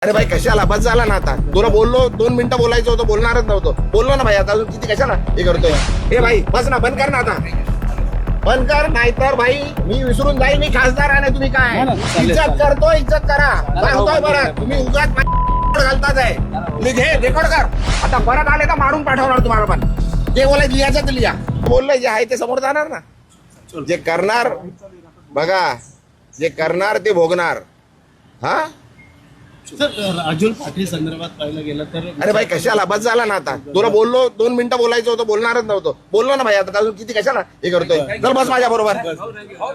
अरे भाई कशाला बस झाला ना आता. तुला बोललो 2 मिनिटं बोलायचं होतं, बोलणारच नव्हतो. बोललो ना भाई, आता अजून किती कशाला हे करतोय. हे भाई बस ना, बंद कर ना आता, बंद कर. नाहीतर भाई मी विसरून जाईल मी खासदार आहे. तुम्ही काय इज्जत करतो, इज्जत करा. सांगतोय बरं, तुम्ही उगाच घालताच आहे. घे रेकॉर्ड कर. आता परत आले तर मारून पाठवणार तुम्हाला. पण जे बोलायचं लिहायचं ते लिहा. बोललंय जे आहे ते समोर जाणार ना. जे करणार बघा, जे करणार ते भोगणार. हा सर, राजुल पाटील संदर्भात पाहिलं गेलं तर अरे भाई कशाला बस झाला ना आता. तुला बोललो 2 मिनिटं बोलायचं होतं, बोलणारच नव्हतो. बोललो ना भाई, आता अजून किती कशाला हे करतोय. चल बस माझ्या बरोबर,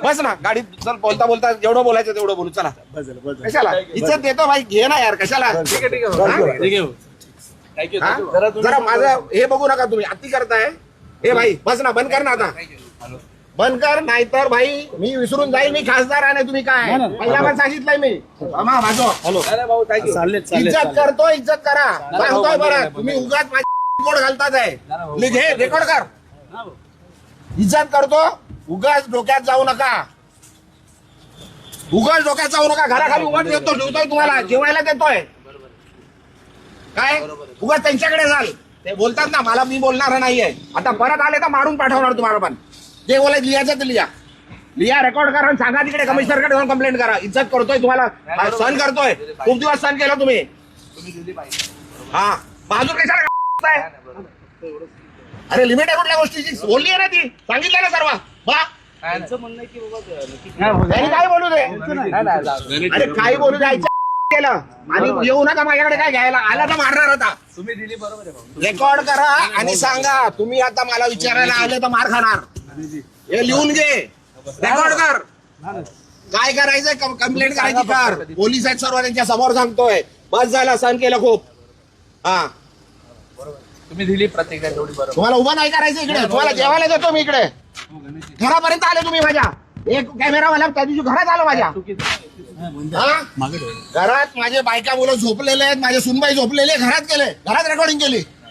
बस ना गाडीत. चल बोलता बोलता जेवढं बोलायचं तेवढं बोलू. चला कशाला इज्जत देतो भाई, घे ना यार. कशाला जरा माझं हे बघू नका तुम्ही, अति करताय. हे भाई बस ना, बंद कर ना आता, बंद कर. नाहीतर भाई मी विसरून जाईल मी खासदार आहे. तुम्ही काय पहिला पण सांगितलंय मी. इज्जत करतो, इज्जत करा. सांगतोय बरं, तुम्ही उगाच कोड घालताच आहे. घे रेकॉर्ड कर. इज्जत करतो, उगाच डोक्यात जाऊ नका. उगाच डोक्यात जाऊ नका. घराखाली उगाच ठेवतोय तुम्हाला, जेवायला देतोय काय. उगाच त्यांच्याकडे जाल. ते बोलतात ना मला, मी बोलणार नाहीये. आता परत आले तर मारून पाठवणार तुम्हाला. पण जे बोलायचं लिहायचं ते लिहा. लिहा, रेकॉर्ड करा, सांगा तिकडे कमिशनरकडे जाऊन कंप्लेंट करा. इज्जत करतोय तुम्हाला, सहन करतोय. खूप दिवस सहन केला तुम्ही. हा बाजू कशाला. अरे लिमिट आहे कुठल्या गोष्टीची. बोलली आहे ना ती, सांगितलं ना सर्व. त्यांनी काय बोलू दे. अरे काही बोलू द्यायचं केलं आणि येऊ नका माझ्याकडे काय घ्यायला. आला तर मारणार होता. तुम्ही दिली बरोबर. रेकॉर्ड करा आणि सांगा तुम्ही आता मला विचारायला आले तर मार खाणार. हे लिहून घे, रेकॉर्ड कर. काय करायचंय कंप्लेंट करायची कर. पोलीस आहेत सर्व, त्यांच्या समोर सांगतोय. बस झाला, सहन केलं खूप. हा तुम्ही दिली प्रतिक्रिया तेवढी बरोबर. तुम्हाला उभं नाही करायचं इकडे. तुम्हाला जेवायला देतो मी इकडे. घरापर्यंत आले तुम्ही माझ्या. एक कॅमेरावाला त्या दिवशी घरात आलो माझ्या. घरात माझे बायका मुलं झोपलेले आहेत, माझे सुनबाई झोपलेले, घरात गेले, घरात रेकॉर्डिंग केली.